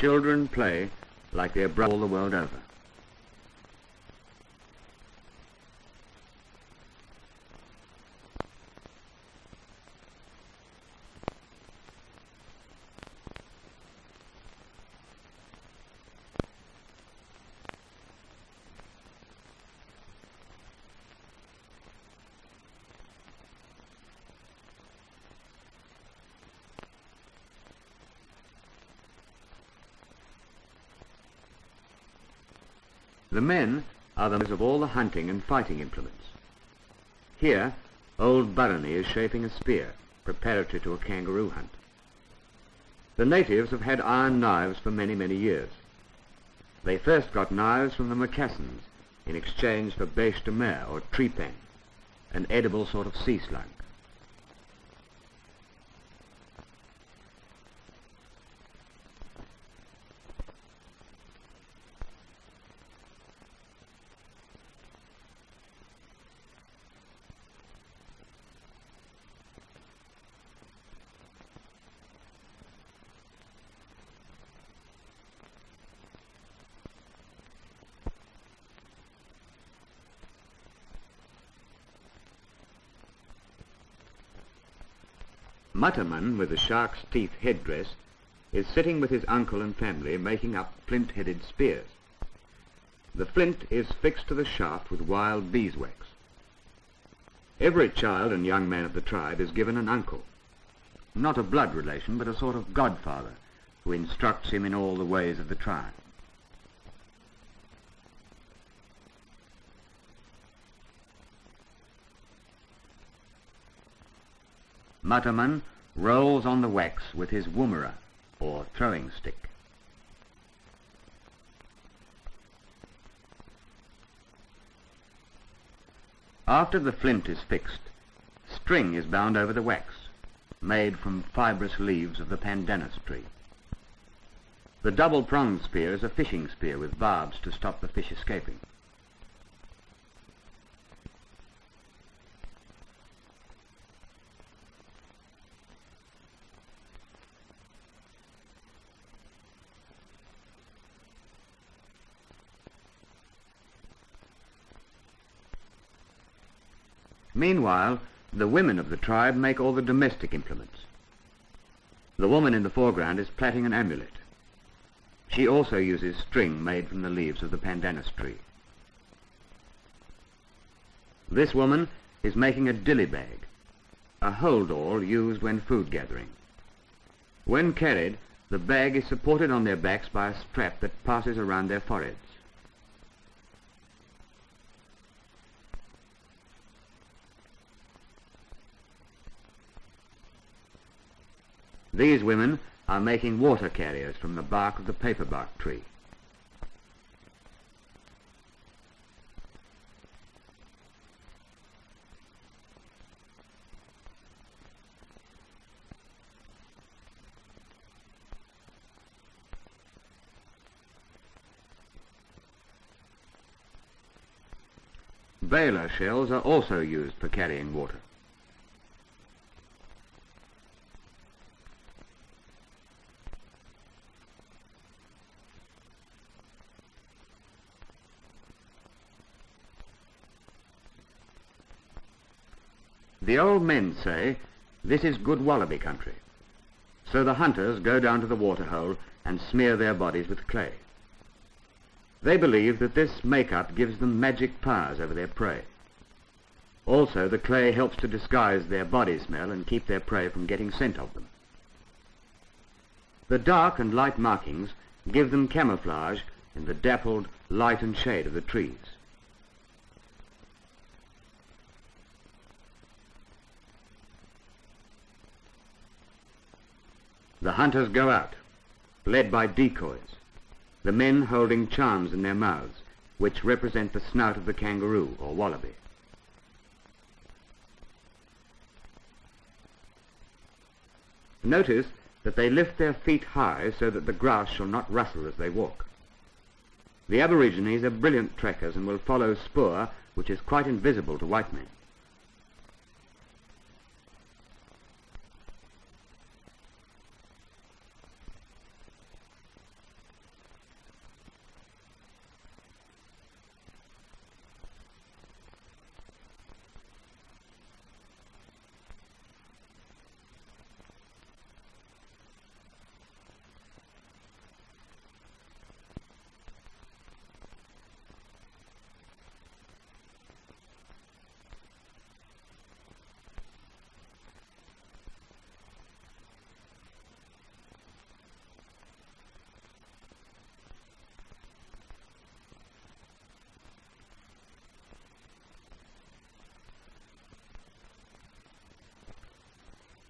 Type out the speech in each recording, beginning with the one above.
Children play like they're all the world over. The men are the masters of all the hunting and fighting implements. Here, old Barony is shaping a spear, preparatory to a kangaroo hunt. The natives have had iron knives for many, many years. They first got knives from the Macassans in exchange for bêche de mer, or trepang, an edible sort of sea slug. Mataman, with the shark's teeth headdress, is sitting with his uncle and family making up flint-headed spears. The flint is fixed to the shaft with wild beeswax. Every child and young man of the tribe is given an uncle, not a blood relation, but a sort of godfather, who instructs him in all the ways of the tribe. Mataman rolls on the wax with his woomera, or throwing stick. After the flint is fixed, string is bound over the wax, made from fibrous leaves of the pandanus tree. The double-pronged spear is a fishing spear with barbs to stop the fish escaping. Meanwhile, the women of the tribe make all the domestic implements. The woman in the foreground is plaiting an amulet. She also uses string made from the leaves of the pandanus tree. This woman is making a dilly bag, a hold-all used when food gathering. When carried, the bag is supported on their backs by a strap that passes around their foreheads. These women are making water carriers from the bark of the paperbark tree. Baler shells are also used for carrying water. The old men say this is good wallaby country, so the hunters go down to the waterhole and smear their bodies with clay. They believe that this make-up gives them magic powers over their prey. Also, the clay helps to disguise their body smell and keep their prey from getting scent of them. The dark and light markings give them camouflage in the dappled light and shade of the trees. The hunters go out, led by decoys, the men holding charms in their mouths, which represent the snout of the kangaroo or wallaby. Notice that they lift their feet high so that the grass shall not rustle as they walk. The Aborigines are brilliant trackers and will follow spoor which is quite invisible to white men.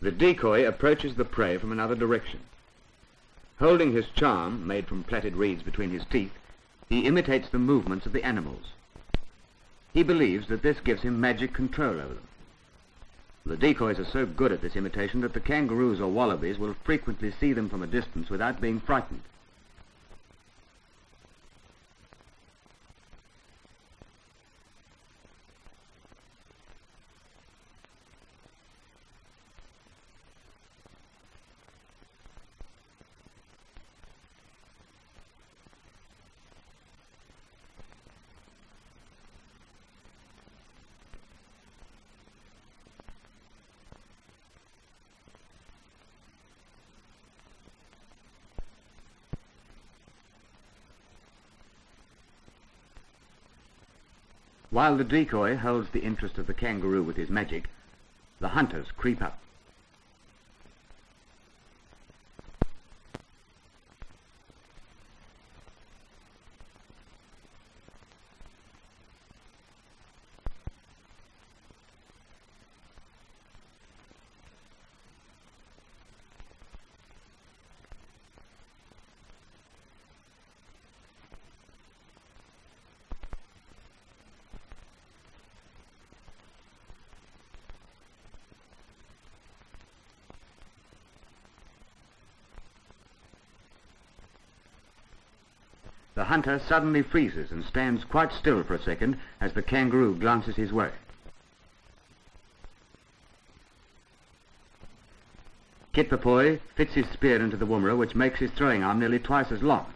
The decoy approaches the prey from another direction. Holding his charm, made from plaited reeds between his teeth, he imitates the movements of the animals. He believes that this gives him magic control over them. The decoys are so good at this imitation that the kangaroos or wallabies will frequently see them from a distance without being frightened. While the decoy holds the interest of the kangaroo with his magic, the hunters creep up. The hunter suddenly freezes and stands quite still for a second as the kangaroo glances his way. Kitpapoi fits his spear into the woomera, which makes his throwing arm nearly twice as long.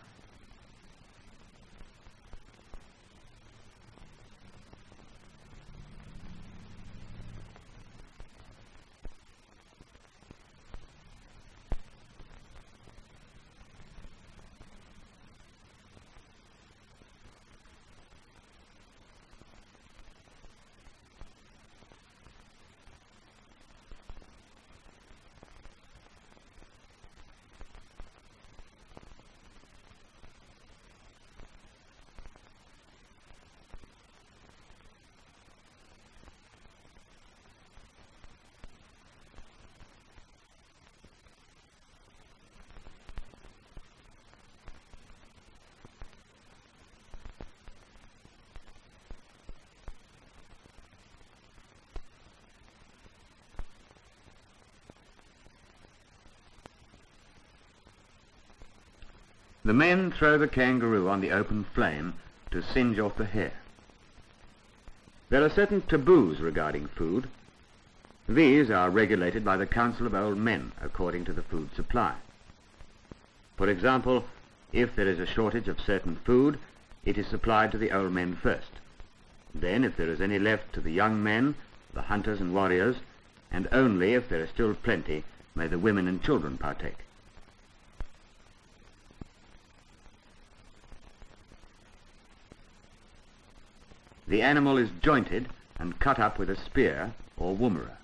The men throw the kangaroo on the open flame to singe off the hair. There are certain taboos regarding food. These are regulated by the Council of Old Men according to the food supply. For example, if there is a shortage of certain food, it is supplied to the old men first. Then, if there is any left, to the young men, the hunters and warriors, and only if there is still plenty may the women and children partake. The animal is jointed and cut up with a spear or woomera.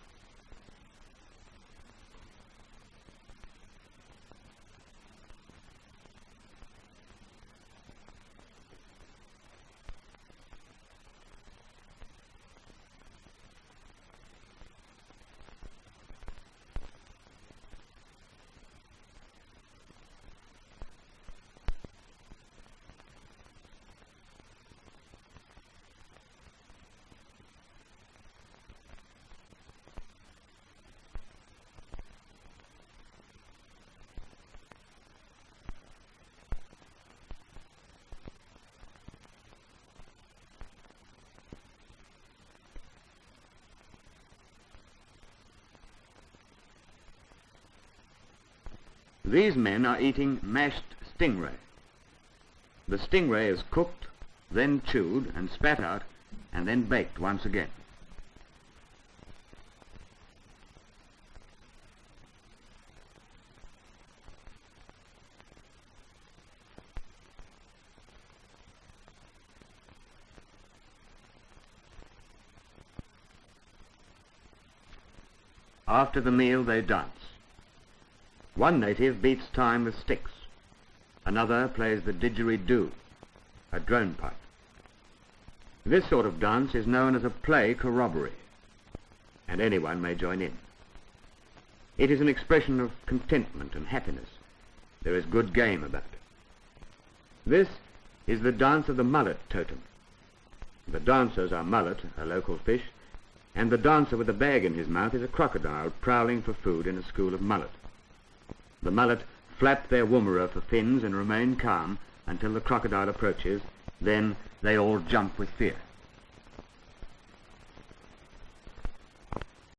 These men are eating mashed stingray. The stingray is cooked, then chewed and spat out, and then baked once again. After the meal they dance. One native beats time with sticks. Another plays the didgeridoo, a drone pipe. This sort of dance is known as a play corroboree, and anyone may join in. It is an expression of contentment and happiness. There is good game about. This is the dance of the mullet totem. The dancers are mullet, a local fish, and the dancer with a bag in his mouth is a crocodile prowling for food in a school of mullet. The mullet flap their woomera for fins and remain calm until the crocodile approaches. Then they all jump with fear.